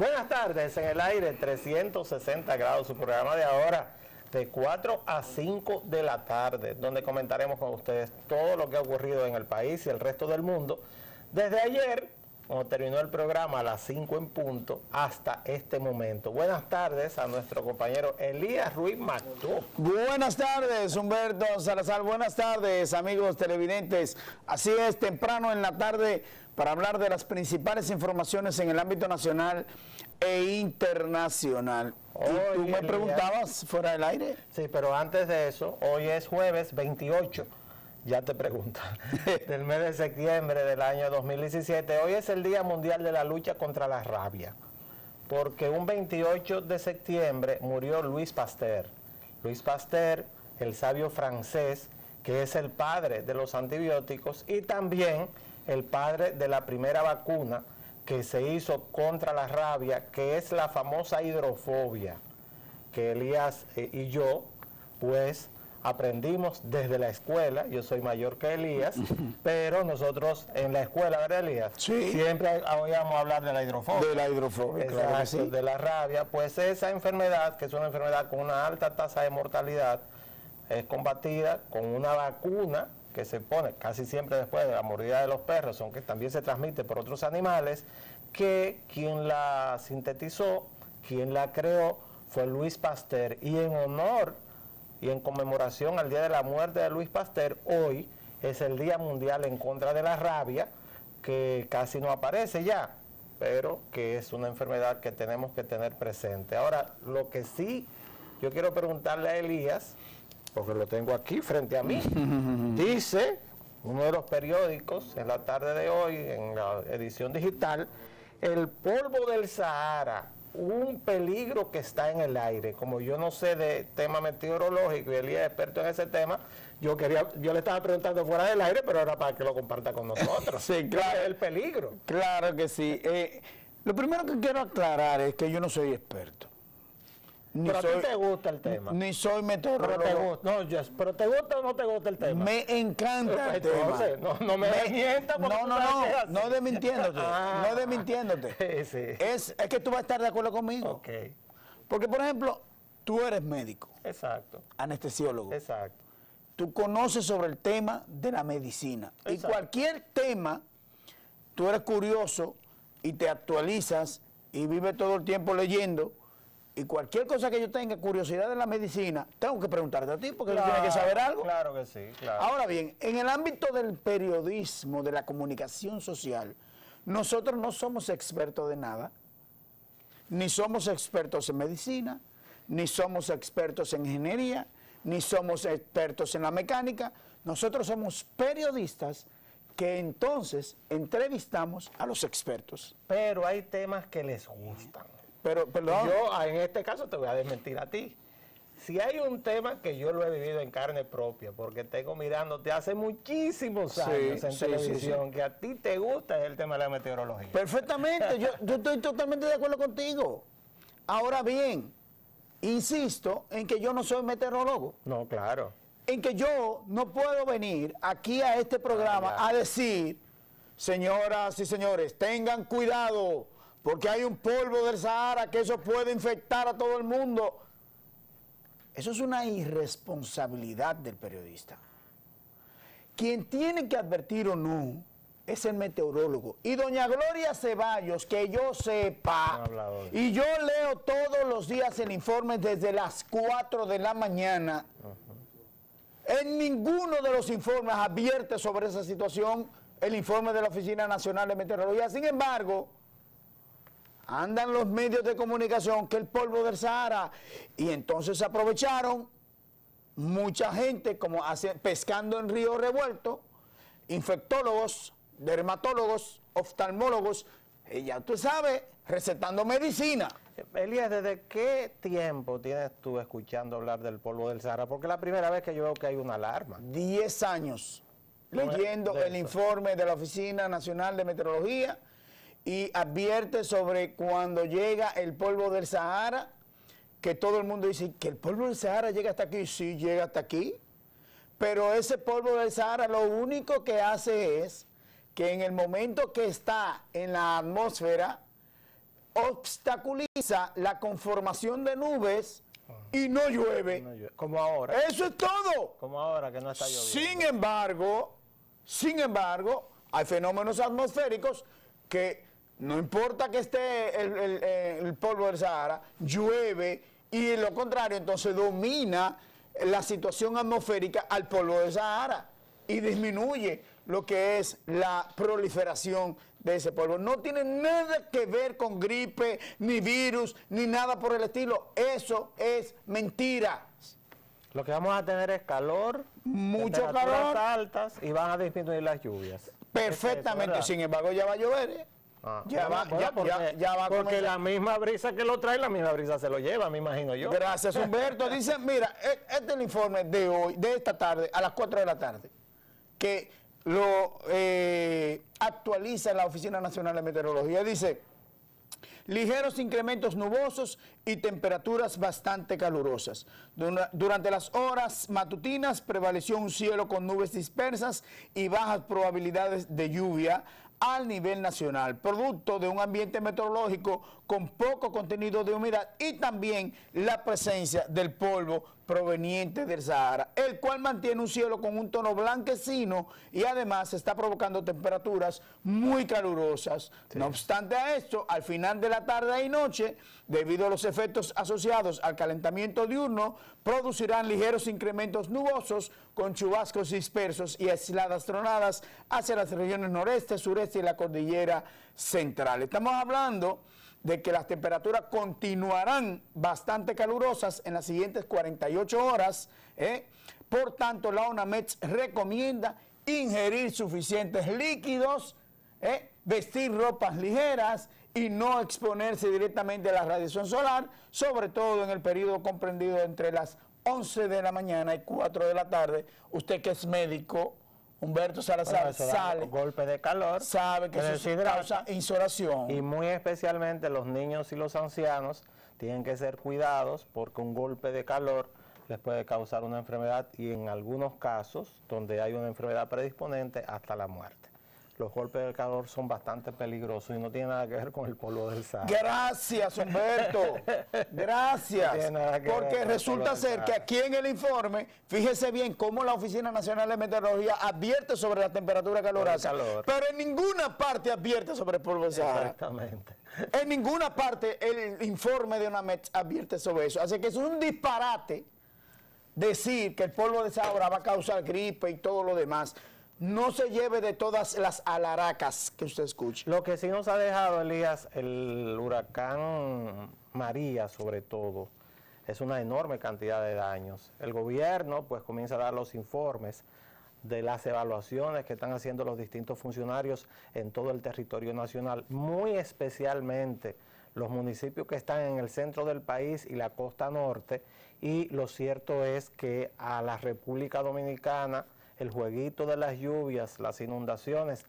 Buenas tardes, en el aire 360 grados, su programa de ahora de 4 a 5 de la tarde, donde comentaremos con ustedes todo lo que ha ocurrido en el país y el resto del mundo, desde ayer, cuando terminó el programa a las 5 en punto, hasta este momento. Buenas tardes a nuestro compañero Elías Ruiz Mactú. Buenas tardes, Humberto Salazar. Buenas tardes, amigos televidentes. Así es, temprano en la tarde, para hablar de las principales informaciones en el ámbito nacional e internacional. ¿Y tú me preguntabas fuera del aire? Sí, pero antes de eso, hoy es jueves 28, ya te pregunto, del mes de septiembre del año 2017. Hoy es el Día Mundial de la Lucha contra la Rabia, porque un 28 de septiembre murió Louis Pasteur. Louis Pasteur, el sabio francés, que es el padre de los antibióticos y también el padre de la primera vacuna que se hizo contra la rabia, que es la famosa hidrofobia, que Elías y yo, pues, aprendimos desde la escuela. Yo soy mayor que Elías, pero nosotros en la escuela, ¿verdad, Elías? Sí. Siempre oíamos hablar de la hidrofobia. De la hidrofobia, exacto, claro que sí. de la rabia. Pues esa enfermedad, que es una enfermedad con una alta tasa de mortalidad, es combatida con una vacuna que se pone casi siempre después de la mordida de los perros, aunque también se transmite por otros animales, que quien la sintetizó, quien la creó, fue Louis Pasteur. Y en honor y en conmemoración al día de la muerte de Louis Pasteur, hoy es el Día Mundial en contra de la rabia, que casi no aparece ya, pero que es una enfermedad que tenemos que tener presente. Ahora, lo que sí yo quiero preguntarle a Elías, porque lo tengo aquí frente a mí, dice uno de los periódicos en la tarde de hoy, en la edición digital, el polvo del Sahara, un peligro que está en el aire. Como yo no sé de tema meteorológico y él es experto en ese tema, yo le estaba preguntando fuera del aire, pero era para que lo comparta con nosotros. Sí, claro. El peligro. Claro que sí. Lo primero que quiero aclarar es que yo no soy experto. Pero a ti te gusta el tema. Ni soy meteorólogo. Pero te gusta, no, pero ¿te gusta o no te gusta el tema? Me encanta el Entonces, tema. no me mientas. No desmintiéndote. No desmintiéndote. Sí. Es que tú vas a estar de acuerdo conmigo. Ok. Porque, por ejemplo, tú eres médico, Exacto. anestesiólogo. Exacto. Tú conoces sobre el tema de la medicina. Exacto. Y cualquier tema, tú eres curioso y te actualizas y vives todo el tiempo leyendo. Y cualquier cosa que yo tenga curiosidad de la medicina, tengo que preguntarte a ti, porque tú tienes que saber algo. Claro que sí, claro. Ahora bien, en el ámbito del periodismo, de la comunicación social, nosotros no somos expertos de nada, ni somos expertos en medicina, ni somos expertos en ingeniería, ni somos expertos en la mecánica. Nosotros somos periodistas que entonces entrevistamos a los expertos. Pero hay temas que les gustan. Pero, perdón. Yo, en este caso, te voy a desmentir a ti. Si hay un tema que yo lo he vivido en carne propia, porque tengo mirándote hace muchísimos años en televisión, que a ti te gusta, es el tema de la meteorología. Perfectamente, yo estoy totalmente de acuerdo contigo. Ahora bien, insisto en que yo no soy meteorólogo. No, claro. En que yo no puedo venir aquí a este programa a decir, señoras y señores, tengan cuidado, porque hay un polvo del Sahara que eso puede infectar a todo el mundo. Eso es una irresponsabilidad del periodista. Quien tiene que advertir o no es el meteorólogo. Y doña Gloria Ceballos, que yo sepa, y yo leo todos los días el informe desde las 4 de la mañana, en ninguno de los informes advierte sobre esa situación el informe de la Oficina Nacional de Meteorología. Sin embargo, andan los medios de comunicación que el polvo del Sahara, y entonces aprovecharon mucha gente como pescando en río revuelto, infectólogos, dermatólogos, oftalmólogos, y ya tú sabes, recetando medicina. Elías, ¿desde qué tiempo tienes tú escuchando hablar del polvo del Sahara? Porque es la primera vez que yo veo que hay una alarma. 10 años leyendo el informe de la Oficina Nacional de Meteorología, y advierte sobre cuando llega el polvo del Sahara, que todo el mundo dice que el polvo del Sahara llega hasta aquí. Sí, llega hasta aquí, pero ese polvo del Sahara lo único que hace es que en el momento que está en la atmósfera obstaculiza la conformación de nubes y no llueve. No llueve. Como ahora. Eso es todo. Como ahora que no está Sin lloviendo. embargo, hay fenómenos atmosféricos que no importa que esté el polvo del Sahara, llueve y lo contrario, entonces domina la situación atmosférica al polvo del Sahara y disminuye lo que es la proliferación de ese polvo. No tiene nada que ver con gripe, ni virus, ni nada por el estilo. Eso es mentira. Lo que vamos a tener es calor, mucho temperaturas calor, altas y van a disminuir las lluvias. Perfectamente, eso, sin embargo ya va a llover. Ya va a porque comenzar. la misma brisa que lo trae, la misma brisa se lo lleva, me imagino yo. Gracias, Humberto. Dice, mira, este es el informe de hoy, de esta tarde, a las 4 de la tarde, que lo actualiza la Oficina Nacional de Meteorología. Dice, ligeros incrementos nubosos y temperaturas bastante calurosas. Durante las horas matutinas prevaleció un cielo con nubes dispersas y bajas probabilidades de lluvia al nivel nacional, producto de un ambiente meteorológico con poco contenido de humedad y también la presencia del polvo proveniente del Sahara, el cual mantiene un cielo con un tono blanquecino y además está provocando temperaturas muy calurosas. Sí. No obstante a esto, al final de la tarde y noche, debido a los efectos asociados al calentamiento diurno, producirán ligeros incrementos nubosos con chubascos dispersos y aisladas tronadas hacia las regiones noreste, sureste y la cordillera central. Estamos hablando de que las temperaturas continuarán bastante calurosas en las siguientes 48 horas. Por tanto, la ONAMED recomienda ingerir suficientes líquidos, vestir ropas ligeras y no exponerse directamente a la radiación solar, sobre todo en el periodo comprendido entre las 11 de la mañana y 4 de la tarde. Usted que es médico, Humberto Salazar, sale, golpe de calor, sabe que eso causa insolación. Y muy especialmente los niños y los ancianos tienen que ser cuidados porque un golpe de calor les puede causar una enfermedad y en algunos casos, donde hay una enfermedad predisponente, hasta la muerte. Los golpes de calor son bastante peligrosos y no tienen nada que ver con el polvo del Sahara. Gracias, Humberto. Gracias. Porque resulta ser que aquí en el informe, fíjese bien cómo la Oficina Nacional de Meteorología advierte sobre la temperatura calurosa, pero en ninguna parte advierte sobre el polvo del Sahara. Exactamente. En ninguna parte el informe de ONAMED advierte sobre eso. Así que es un disparate decir que el polvo del Sahara va a causar gripe y todo lo demás. No se lleve de todas las alaracas que usted escuche. Lo que sí nos ha dejado, Elías, el huracán María, sobre todo, es una enorme cantidad de daños. El gobierno, pues, comienza a dar los informes de las evaluaciones que están haciendo los distintos funcionarios en todo el territorio nacional, muy especialmente los municipios que están en el centro del país y la costa norte, y lo cierto es que a la República Dominicana el jueguito de las lluvias, las inundaciones,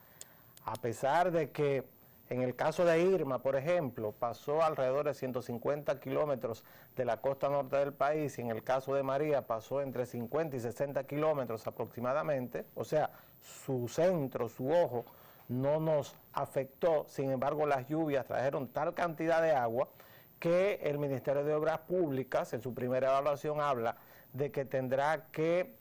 a pesar de que en el caso de Irma, por ejemplo, pasó alrededor de 150 kilómetros de la costa norte del país, y en el caso de María pasó entre 50 y 60 kilómetros aproximadamente, o sea, su centro, su ojo, no nos afectó. Sin embargo, las lluvias trajeron tal cantidad de agua que el Ministerio de Obras Públicas, en su primera evaluación, habla de que tendrá que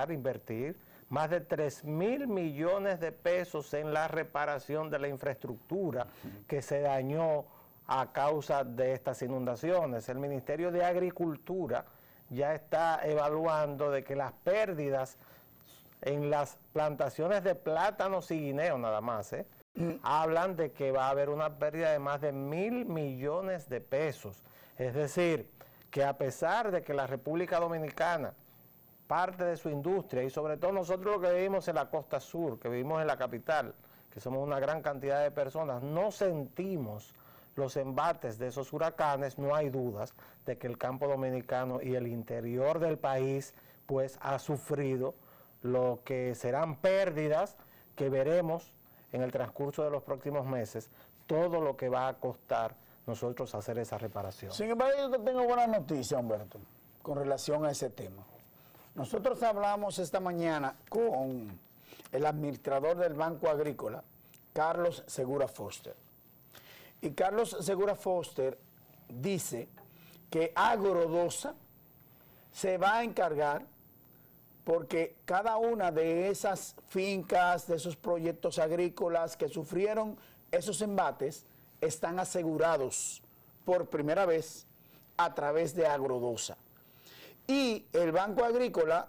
invertir más de 3.000 millones de pesos en la reparación de la infraestructura que se dañó a causa de estas inundaciones. El Ministerio de Agricultura ya está evaluando de que las pérdidas en las plantaciones de plátanos y guineos nada más, hablan de que va a haber una pérdida de más de 1.000 millones de pesos. Es decir, que a pesar de que la República Dominicana, parte de su industria, y sobre todo nosotros lo que vivimos en la costa sur, que vivimos en la capital, que somos una gran cantidad de personas, no sentimos los embates de esos huracanes, no hay dudas de que el campo dominicano y el interior del país pues ha sufrido lo que serán pérdidas que veremos en el transcurso de los próximos meses, todo lo que va a costar nosotros hacer esa reparación. Sin embargo, yo te tengo buena noticia, Humberto, con relación a ese tema. Nosotros hablamos esta mañana con el administrador del Banco Agrícola, Carlos Segura Foster, Y Carlos Segura Foster dice que Agrodosa se va a encargar porque cada una de esas fincas, de esos proyectos agrícolas que sufrieron esos embates, están asegurados por primera vez a través de Agrodosa. Y el Banco Agrícola,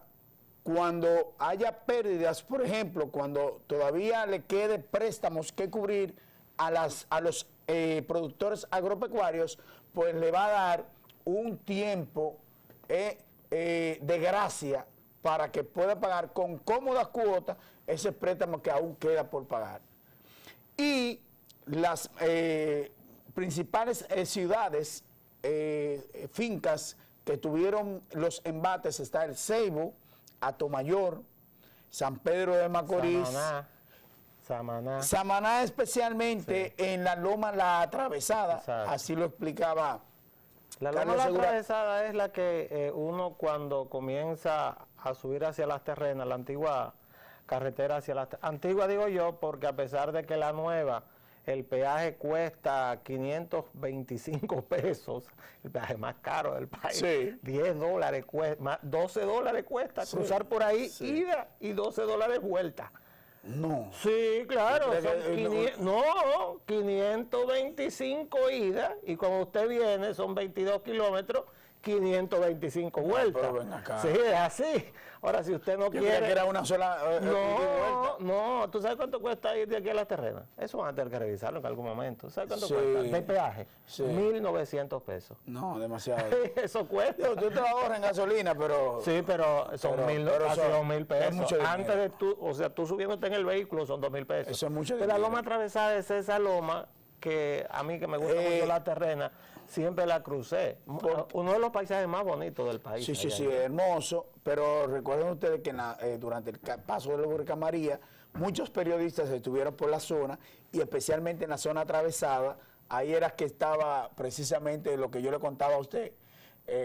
cuando haya pérdidas, por ejemplo, cuando todavía le quede préstamos que cubrir a los productores agropecuarios, pues le va a dar un tiempo de gracia para que pueda pagar con cómodas cuotas ese préstamo que aún queda por pagar. Y las principales ciudades, fincas que tuvieron los embates, está el Ceibo, Atomayor, San Pedro de Macorís, Samaná especialmente, sí, en la Loma La Atravesada. Exacto. Así lo explicaba la Loma La Atravesada. Es la que uno cuando comienza a subir hacia las terrenas, la antigua carretera hacia las antigua digo yo, porque a pesar de que la nueva, el peaje cuesta 525 pesos, el peaje más caro del país, sí, 10 dólares cuesta, 12 dólares cuesta, sí, cruzar por ahí, sí, ida, y 12 dólares vuelta. No. Sí, claro, son 525 ida, y cuando usted viene son 22 kilómetros, 525 vueltas. Pero ven acá. Sí, es así. Ahora, si usted no quiere... que era una sola no, ¿tú sabes cuánto cuesta ir de aquí a la terrena? Eso van a tener que revisarlo en algún momento. ¿Sabes cuánto cuesta? De peaje, 1.900 pesos. No, demasiado. Eso cuesta. Tú te ahorras en gasolina, pero... Sí, pero son casi 2.000 pesos. Mucho antes de tú, o sea, tú subiéndote en el vehículo son 2.000 pesos. Eso es mucho dinero. La Loma Atravesada es esa loma que a mí que me gusta mucho la terrena, siempre la crucé. Uno de los paisajes más bonitos del país. Sí, hermoso. Pero recuerden ustedes que durante el paso del huracán María, muchos periodistas estuvieron por la zona, y especialmente en la zona atravesada. Ahí era que estaba precisamente lo que yo le contaba a usted,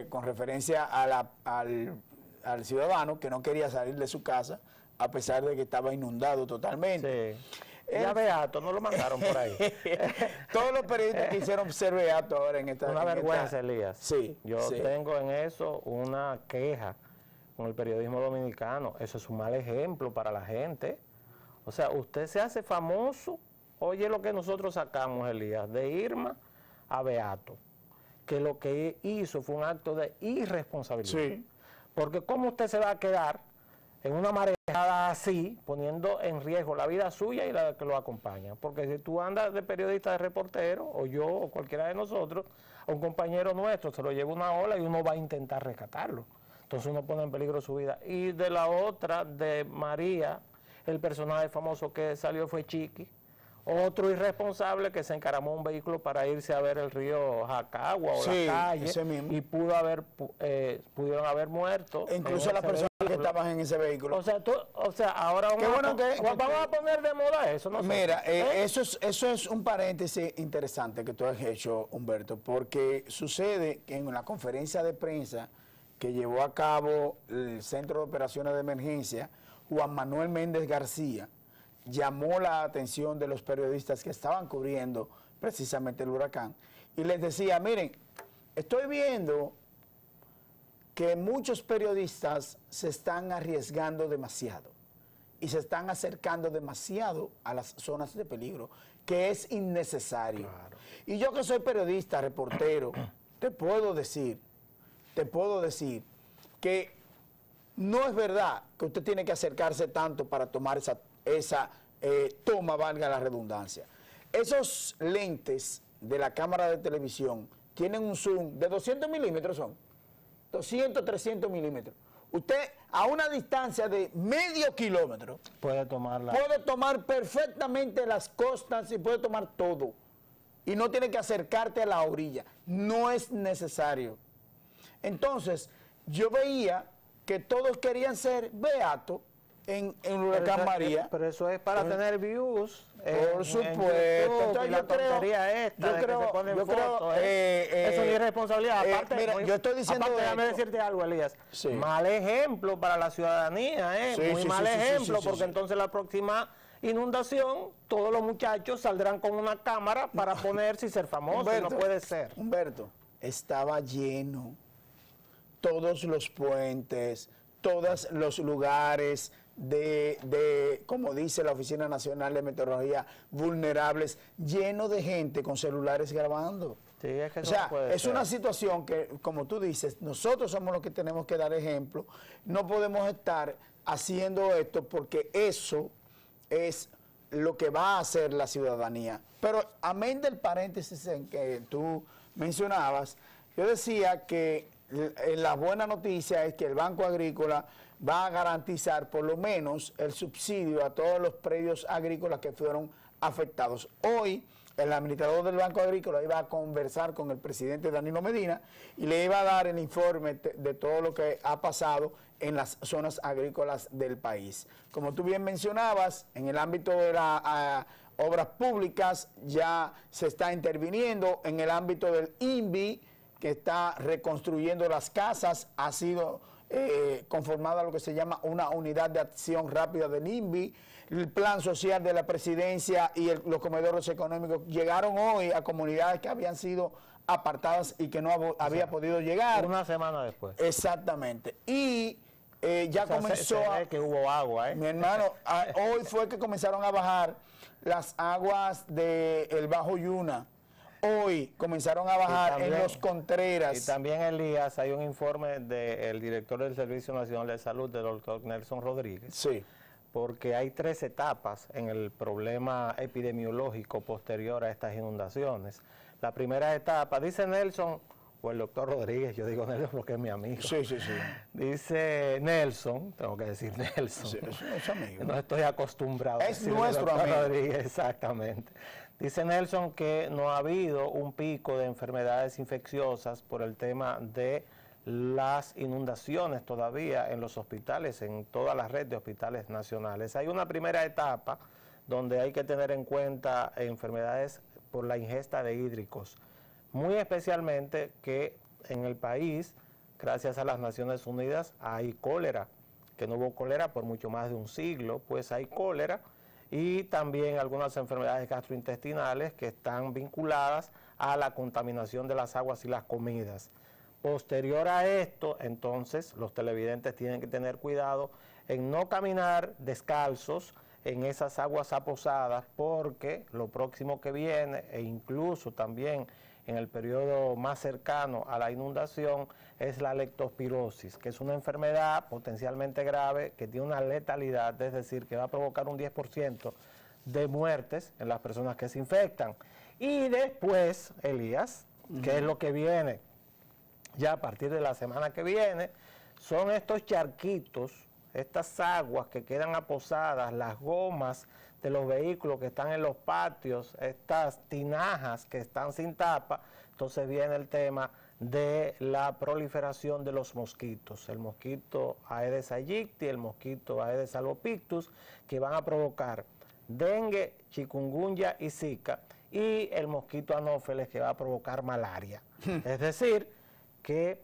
con referencia a al ciudadano que no quería salir de su casa, a pesar de que estaba inundado totalmente. Sí. Ya Beato, no lo mandaron por ahí. Todos los periodistas quisieron ser Beato ahora en esta... Una vergüenza, Elías. Sí. Yo tengo en eso una queja con el periodismo dominicano. Eso es un mal ejemplo para la gente. O sea, usted se hace famoso. Oye lo que nosotros sacamos, Elías, de Irma a Beato, que lo que hizo fue un acto de irresponsabilidad. Sí. Porque ¿cómo usted se va a quedar en una marejada así, poniendo en riesgo la vida suya y la que lo acompaña? Porque si tú andas de periodista, de reportero, o yo, o cualquiera de nosotros, a un compañero nuestro se lo lleva una ola y uno va a intentar rescatarlo. Entonces uno pone en peligro su vida. Y de la otra, de María, el personaje famoso que salió fue Chiqui, otro irresponsable que se encaramó un vehículo para irse a ver el río Jacagua o la calle, y pudieron haber muerto. Incluso las personas que estaban en ese vehículo. O sea, ahora vamos a poner de moda eso. No sé. Mira, eso es un paréntesis interesante que tú has hecho, Humberto, porque sucede que en la conferencia de prensa que llevó a cabo el Centro de Operaciones de Emergencia, Juan Manuel Méndez García llamó la atención de los periodistas que estaban cubriendo precisamente el huracán y les decía, miren, estoy viendo que muchos periodistas se están arriesgando demasiado y se están acercando demasiado a las zonas de peligro, que es innecesario. Claro. Y yo que soy periodista, reportero, te puedo decir que no es verdad que usted tiene que acercarse tanto para tomar esa toma, valga la redundancia. Esos lentes de la cámara de televisión tienen un zoom de 200 milímetros, son 200, 300 milímetros. Usted a una distancia de medio kilómetro puede tomar perfectamente las costas y puede tomar todo. Y no tiene que acercarte a la orilla. No es necesario. Entonces, yo veía que todos querían ser Beato en el huracán María. Pero eso es para tener views. Por supuesto. Entonces, yo creo eso es irresponsabilidad. Aparte, mira, yo estoy diciendo déjame decirte algo, Elías. Mal ejemplo para la ciudadanía, muy mal ejemplo, porque entonces la próxima inundación, todos los muchachos saldrán con una cámara para ponerse y ser famosos. No puede ser. Humberto, estaba lleno. Todos los puentes, todos los lugares como dice la Oficina Nacional de Meteorología, vulnerables, lleno de gente con celulares grabando. Sí, es que o sea, es una situación que, como tú dices, nosotros somos los que tenemos que dar ejemplo. No podemos estar haciendo esto porque eso es lo que va a hacer la ciudadanía. Pero amén del paréntesis en que tú mencionabas, yo decía que la buena noticia es que el Banco Agrícola va a garantizar por lo menos el subsidio a todos los predios agrícolas que fueron afectados. Hoy, el administrador del Banco Agrícola iba a conversar con el presidente Danilo Medina y le iba a dar el informe de todo lo que ha pasado en las zonas agrícolas del país. Como tú bien mencionabas, en el ámbito de las obras públicas ya se está interviniendo, en el ámbito del INVI, que está reconstruyendo las casas, ha sido conformada lo que se llama una unidad de acción rápida del INVI. El plan social de la presidencia y los comedores económicos llegaron hoy a comunidades que habían sido apartadas y que no había podido llegar. Una semana después. Exactamente. Y ya comenzó que hubo agua, Mi hermano, hoy fue que comenzaron a bajar las aguas del Bajo Yuna. Hoy comenzaron a bajar también, en Los Contreras. Y también, Elías, hay un informe del director del Servicio Nacional de Salud, del doctor Nelson Rodríguez. Sí. Porque hay 3 etapas en el problema epidemiológico posterior a estas inundaciones. La primera etapa, dice Nelson, o el doctor Rodríguez, yo digo Nelson porque es mi amigo. Sí, sí, sí. Dice Nelson, tengo que decir Nelson. Sí, es amigo. No estoy acostumbrado a decirle nuestro amigo. Rodríguez, exactamente. Dice Nelson que no ha habido un pico de enfermedades infecciosas por el tema de las inundaciones todavía en los hospitales, en toda la red de hospitales nacionales. Hay una primera etapa donde hay que tener en cuenta enfermedades por la ingesta de hídricos, muy especialmente que en el país, gracias a las Naciones Unidas, hay cólera, que no hubo cólera por mucho más de un siglo, pues hay cólera, y también algunas enfermedades gastrointestinales que están vinculadas a la contaminación de las aguas y las comidas. Posterior a esto, entonces, los televidentes tienen que tener cuidado en no caminar descalzos en esas aguas aposadas, porque lo próximo que viene, e incluso también en el periodo más cercano a la inundación, es la leptospirosis, que es una enfermedad potencialmente grave que tiene una letalidad, es decir, que va a provocar un 10% de muertes en las personas que se infectan. Y después, Elías, ¿qué es lo que viene? Ya a partir de la semana que viene, son estos charquitos, estas aguas que quedan aposadas, las gomas de los vehículos que están en los patios, estas tinajas que están sin tapa. Entonces viene el tema de la proliferación de los mosquitos, el mosquito Aedes aegypti, el mosquito Aedes albopictus, que van a provocar dengue, chikungunya y zika, y el mosquito anófeles, que va a provocar malaria. Es decir, que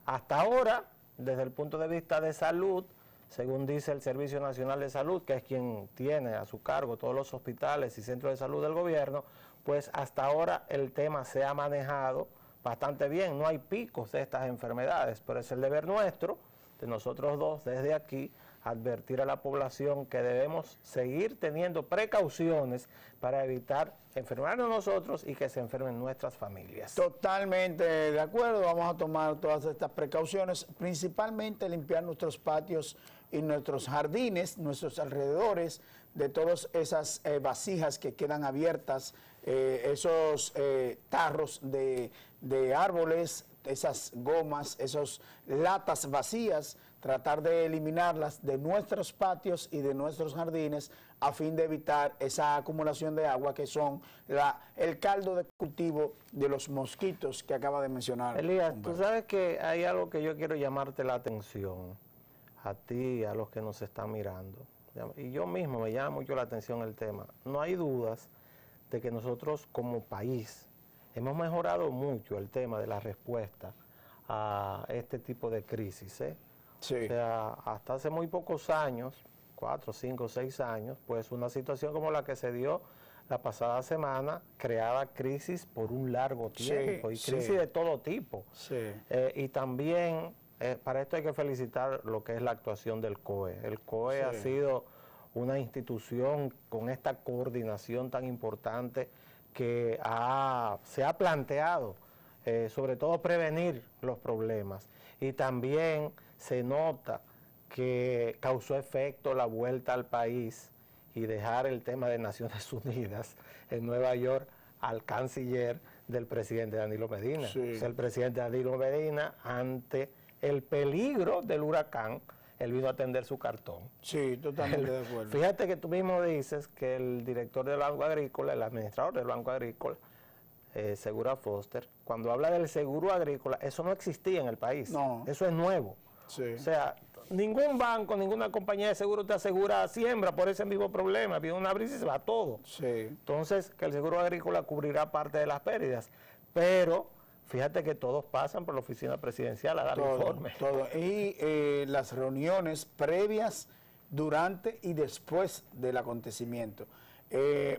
hasta ahora, desde el punto de vista de salud, según dice el Servicio Nacional de Salud, que es quien tiene a su cargo todos los hospitales y centros de salud del gobierno, pues hasta ahora el tema se ha manejado bastante bien. No hay picos de estas enfermedades, pero es el deber nuestro, de nosotros dos, desde aquí, advertir a la población que debemos seguir teniendo precauciones para evitar enfermarnos nosotros y que se enfermen nuestras familias. Totalmente de acuerdo, vamos a tomar todas estas precauciones, principalmente limpiar nuestros patios y nuestros jardines, nuestros alrededores, de todas esas vasijas que quedan abiertas, esos tarros de árboles, esas gomas, esas latas vacías, tratar de eliminarlas de nuestros patios y de nuestros jardines a fin de evitar esa acumulación de agua que son el caldo de cultivo de los mosquitos que acaba de mencionar. Elías, tú sabes que hay algo que yo quiero llamarte la atención, a ti y a los que nos están mirando. Y yo mismo me llama mucho la atención el tema. No hay dudas de que nosotros como país hemos mejorado mucho el tema de la respuesta a este tipo de crisis, Sí. O sea, hasta hace muy pocos años, 4, 5, 6 años, pues una situación como la que se dio la pasada semana, creaba crisis por un largo tiempo, y crisis de todo tipo. Y también, para esto hay que felicitar lo que es la actuación del COE. El COE ha sido una institución con esta coordinación tan importante que se ha planteado, sobre todo prevenir los problemas. Y también se nota que causó efecto la vuelta al país y dejar el tema de Naciones Unidas en Nueva York al canciller del presidente Danilo Medina. O sea, el presidente Danilo Medina, ante el peligro del huracán, él vino a atender su cartón. Sí, totalmente de acuerdo. Fíjate que tú mismo dices que el director del Banco Agrícola, el administrador del Banco Agrícola, Segura Foster, cuando habla del seguro agrícola, eso no existía en el país. No. Eso es nuevo. O sea, ningún banco, ninguna compañía de seguro te asegura siembra por ese mismo problema. Viene una brisa y se va todo. Entonces, que el seguro agrícola cubrirá parte de las pérdidas. Pero fíjate que todos pasan por la oficina presidencial a dar informes. Y las reuniones previas, durante y después del acontecimiento.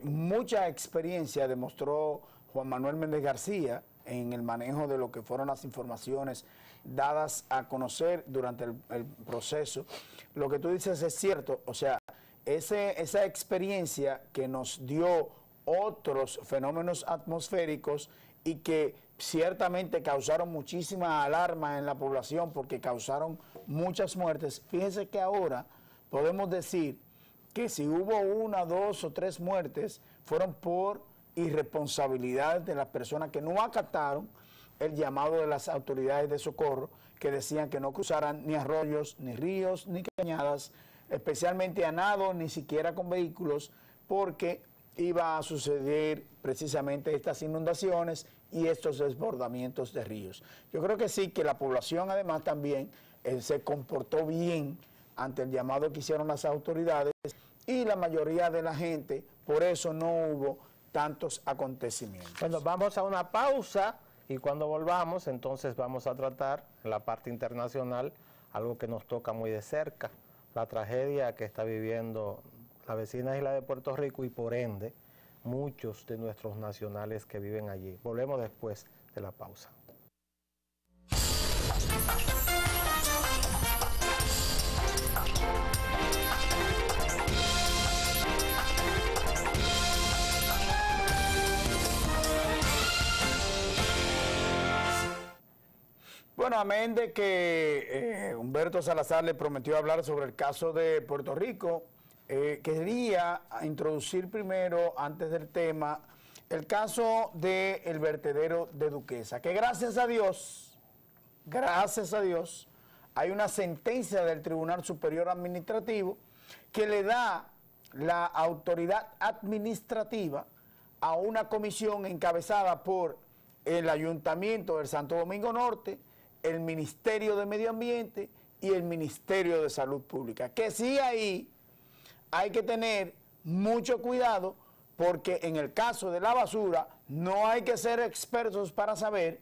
Mucha experiencia demostró Juan Manuel Méndez García en el manejo de lo que fueron las informaciones dadas a conocer durante el proceso. Lo que tú dices es cierto, o sea, esa experiencia que nos dio otros fenómenos atmosféricos y que ciertamente causaron muchísima alarma en la población porque causaron muchas muertes. Fíjense que ahora podemos decir que si hubo 1, 2 o 3 muertes, fueron por irresponsabilidades de las personas que no acataron el llamado de las autoridades de socorro, que decían que no cruzaran ni arroyos, ni ríos, ni cañadas, especialmente a nado, ni siquiera con vehículos, porque iba a suceder precisamente estas inundaciones y estos desbordamientos de ríos. Yo creo que sí, que la población además también se comportó bien ante el llamado que hicieron las autoridades, y la mayoría de la gente, por eso no hubo tantos acontecimientos. Bueno, vamos a una pausa y cuando volvamos, entonces vamos a tratar en la parte internacional algo que nos toca muy de cerca, la tragedia que está viviendo la vecina isla de Puerto Rico y por ende muchos de nuestros nacionales que viven allí. Volvemos después de la pausa. Bueno, amén de que Humberto Salazar le prometió hablar sobre el caso de Puerto Rico, quería introducir primero, antes del tema, el caso del vertedero de Duquesa, que gracias a Dios, hay una sentencia del Tribunal Superior Administrativo que le da la autoridad administrativa a una comisión encabezada por el Ayuntamiento del Santo Domingo Norte, el Ministerio de Medio Ambiente y el Ministerio de Salud Pública. Que sí, ahí hay que tener mucho cuidado, porque en el caso de la basura no hay que ser expertos para saber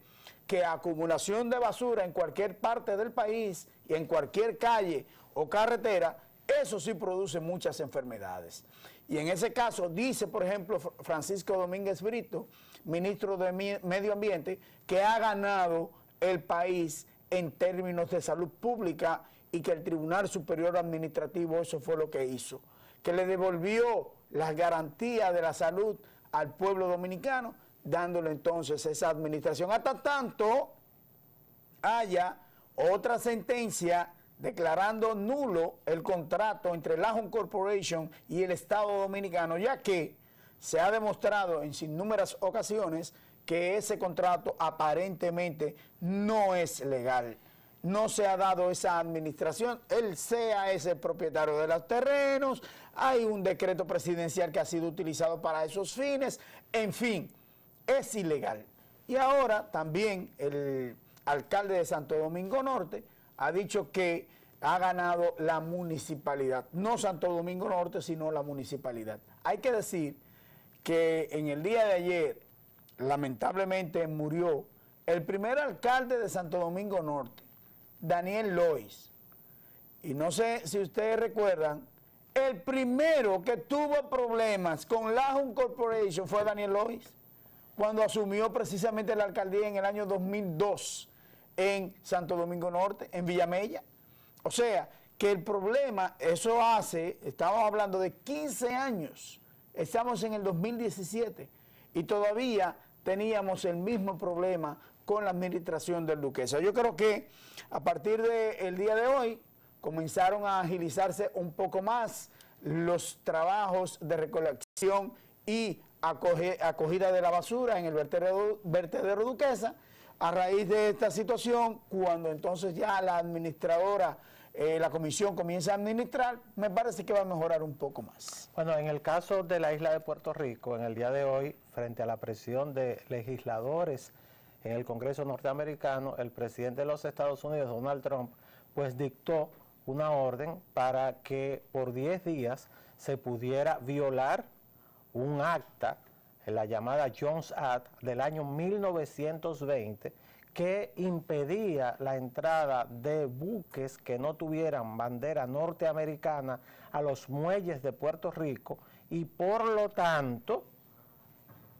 que acumulación de basura en cualquier parte del país y en cualquier calle o carretera, eso sí produce muchas enfermedades. Y en ese caso dice, por ejemplo, Francisco Domínguez Brito, ministro de Medio Ambiente, que ha ganado el país en términos de salud pública y que el Tribunal Superior Administrativo eso fue lo que hizo, que le devolvió las garantías de la salud al pueblo dominicano, dándole entonces esa administración, hasta tanto haya otra sentencia declarando nulo el contrato entre la Home Corporation y el Estado Dominicano, ya que se ha demostrado en innumerables ocasiones que ese contrato aparentemente no es legal. No se ha dado esa administración, el SEA es el propietario de los terrenos, hay un decreto presidencial que ha sido utilizado para esos fines, en fin, es ilegal. Y ahora también el alcalde de Santo Domingo Norte ha dicho que ha ganado la municipalidad, no Santo Domingo Norte, sino la municipalidad. Hay que decir que en el día de ayer, lamentablemente murió el primer alcalde de Santo Domingo Norte, Daniel Lois. Y no sé si ustedes recuerdan, El primero que tuvo problemas con la Jun Corporation fue Daniel Lois, cuando asumió precisamente la alcaldía en el año 2002 en Santo Domingo Norte, en Villamella. O sea, que el problema, eso hace, estamos hablando de 15 años, estamos en el 2017 y todavía teníamos el mismo problema con la administración del Duquesa. Yo creo que a partir del día de hoy comenzaron a agilizarse un poco más los trabajos de recolección y acogida de la basura en el vertedero Duquesa. A raíz de esta situación, cuando entonces ya la administradora, la comisión comienza a administrar, me parece que va a mejorar un poco más. Bueno, en el caso de la isla de Puerto Rico, en el día de hoy, frente a la presión de legisladores en el Congreso norteamericano, el presidente de los Estados Unidos, Donald Trump, pues dictó una orden para que por 10 días se pudiera violar un acta, la llamada Jones Act del año 1920, que impedía la entrada de buques que no tuvieran bandera norteamericana a los muelles de Puerto Rico, y por lo tanto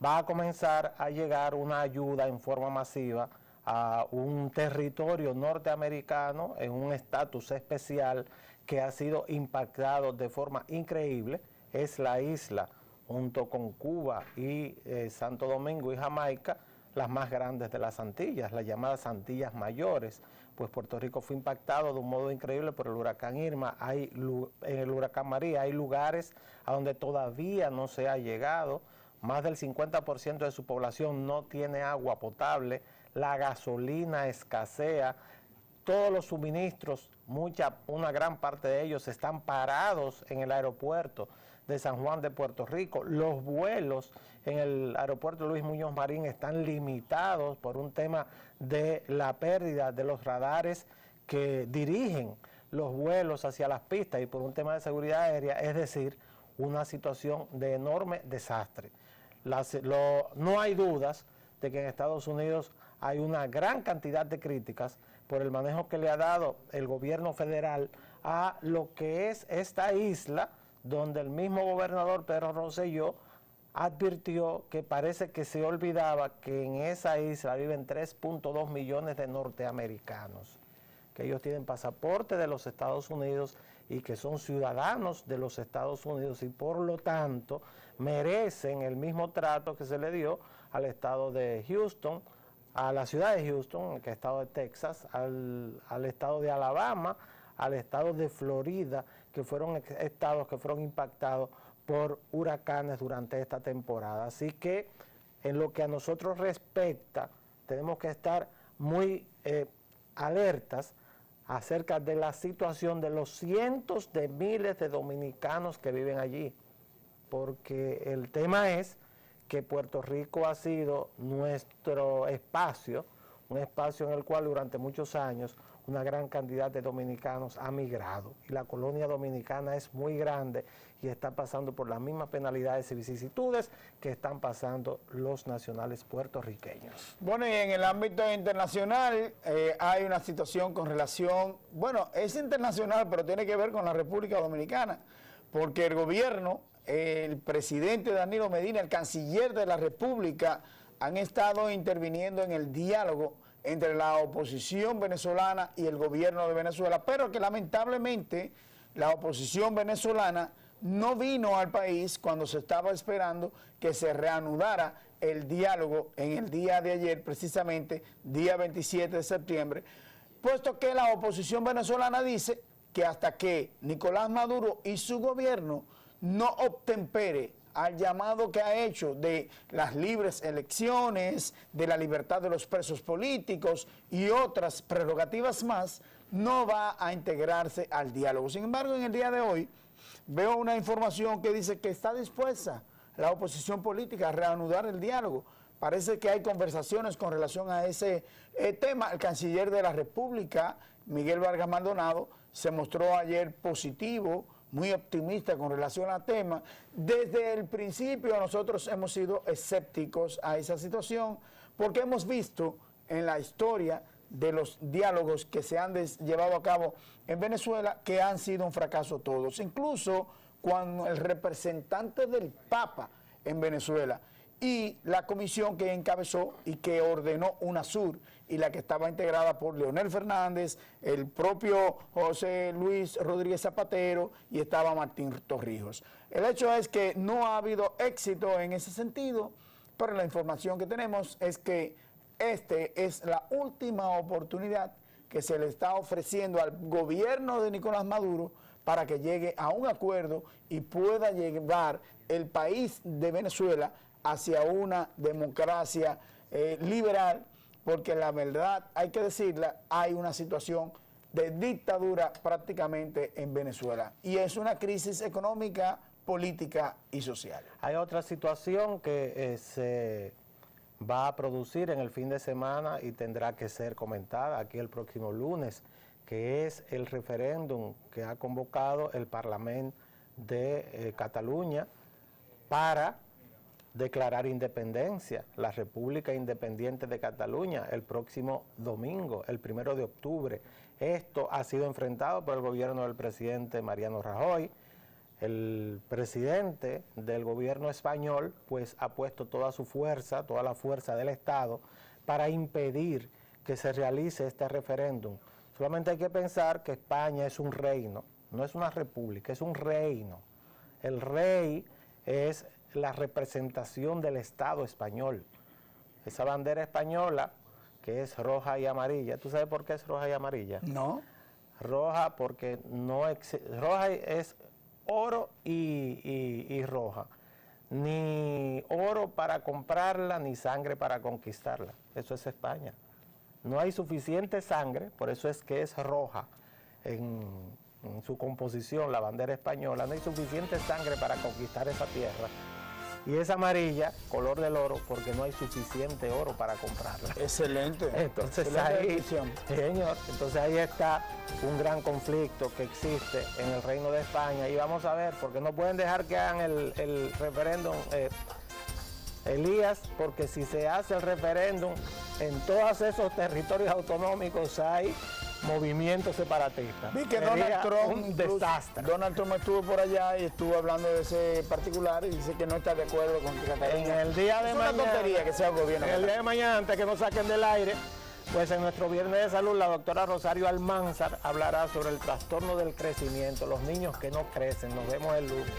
va a comenzar a llegar una ayuda en forma masiva a un territorio norteamericano en un estatus especial que ha sido impactado de forma increíble. Es la isla, junto con Cuba y Santo Domingo y Jamaica, las más grandes de las Antillas, las llamadas Antillas Mayores. Pues Puerto Rico fue impactado de un modo increíble por el huracán Irma. En el huracán María hay lugares a donde todavía no se ha llegado. Más del 50% de su población no tiene agua potable, la gasolina escasea, todos los suministros, una gran parte de ellos están parados en el aeropuerto de San Juan de Puerto Rico. Los vuelos en el aeropuerto Luis Muñoz Marín están limitados por un tema de la pérdida de los radares que dirigen los vuelos hacia las pistas y por un tema de seguridad aérea, es decir, una situación de enorme desastre. No hay dudas de que en Estados Unidos hay una gran cantidad de críticas por el manejo que le ha dado el gobierno federal a lo que es esta isla, donde el mismo gobernador Pedro Rosselló advirtió que parece que se olvidaba que en esa isla viven 3.2 millones de norteamericanos, que ellos tienen pasaporte de los Estados Unidos y que son ciudadanos de los Estados Unidos y por lo tanto merecen el mismo trato que se le dio al estado de Houston, a la ciudad de Houston, que es el estado de Texas, al estado de Alabama, al estado de Florida, que fueron estados que fueron impactados por huracanes durante esta temporada. Así que en lo que a nosotros respecta, tenemos que estar muy alertas acerca de la situación de los cientos de miles de dominicanos que viven allí, porque el tema es que Puerto Rico ha sido nuestro espacio, un espacio en el cual durante muchos años una gran cantidad de dominicanos ha migrado y la colonia dominicana es muy grande y está pasando por las mismas penalidades y vicisitudes que están pasando los nacionales puertorriqueños. Bueno, y en el ámbito internacional hay una situación con relación, bueno, es internacional, pero tiene que ver con la República Dominicana, porque el gobierno, el presidente Danilo Medina, el canciller de la República, han estado interviniendo en el diálogo entre la oposición venezolana y el gobierno de Venezuela, pero que lamentablemente la oposición venezolana no vino al país cuando se estaba esperando que se reanudara el diálogo en el día de ayer, precisamente día 27 de septiembre, puesto que la oposición venezolana dice que hasta que Nicolás Maduro y su gobierno no obtempere al llamado que ha hecho de las libres elecciones, de la libertad de los presos políticos y otras prerrogativas más, no va a integrarse al diálogo. Sin embargo, en el día de hoy veo una información que dice que está dispuesta la oposición política a reanudar el diálogo. Parece que hay conversaciones con relación a ese tema. El canciller de la República, Miguel Vargas Maldonado, se mostró ayer positivo, muy optimista con relación al tema. Desde el principio nosotros hemos sido escépticos a esa situación porque hemos visto en la historia de los diálogos que se han llevado a cabo en Venezuela que han sido un fracaso todos. Incluso cuando el representante del Papa en Venezuela y la comisión que encabezó y que ordenó UNASUR, y la que estaba integrada por Leonel Fernández, el propio José Luis Rodríguez Zapatero, y estaba Martín Torrijos. El hecho es que no ha habido éxito en ese sentido, pero la información que tenemos es que es la última oportunidad que se le está ofreciendo al gobierno de Nicolás Maduro para que llegue a un acuerdo y pueda llevar el país de Venezuela hacia una democracia liberal, porque la verdad, hay que decirla, hay una situación de dictadura prácticamente en Venezuela, y es una crisis económica, política y social. Hay otra situación que se va a producir en el fin de semana y tendrá que ser comentada aquí el próximo lunes, que es el referéndum que ha convocado el Parlamento de Cataluña para declarar independencia, la República Independiente de Cataluña, el próximo domingo, el 1 de octubre. Esto ha sido enfrentado por el gobierno del presidente Mariano Rajoy. El presidente del gobierno español pues ha puesto toda su fuerza, toda la fuerza del Estado para impedir que se realice este referéndum. Solamente hay que pensar que España es un reino, no es una república, es un reino. El rey es la representación del Estado español. Esa bandera española, que es roja y amarilla, ¿tú sabes por qué es roja y amarilla? No. Roja porque no existe, roja es oro y roja. Ni oro para comprarla, ni sangre para conquistarla. Eso es España. No hay suficiente sangre, por eso es que es roja en su composición, la bandera española. No hay suficiente sangre para conquistar esa tierra. Y es amarilla, color del oro, porque no hay suficiente oro para comprarla. Excelente. Entonces excelente ahí está un gran conflicto que existe en el Reino de España, y vamos a ver, porque no pueden dejar que hagan el referéndum, Elías, porque si se hace el referéndum, en todos esos territorios autonómicos hay movimientos separatistas. Vi que Donald Trump, un desastre. Donald Trump estuvo por allá y estuvo hablando de ese particular y dice que no está de acuerdo con que Cataluña. En el día de mañana, es una tontería que sea el gobierno. En el día de mañana, antes que nos saquen del aire, pues en nuestro Viernes de Salud, la doctora Rosario Almanzar hablará sobre el trastorno del crecimiento, los niños que no crecen. Nos vemos el lunes.